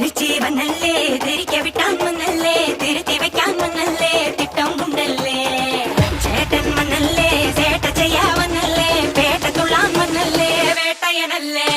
തിരിച്ചീവനല്ലേ തിരികെ വിട്ടാൻ വന്നല്ലേ തിരുത്തി വയ്ക്കാൻ വന്നല്ലേ തിട്ടം കൊണ്ടല്ലേ ചേട്ടൻ വന്നല്ലേ ചേട്ട ചെയ്യാവന്നല്ലേ പേട്ട തുള്ളാൻ വന്നല്ലേ വേട്ടയനല്ലേ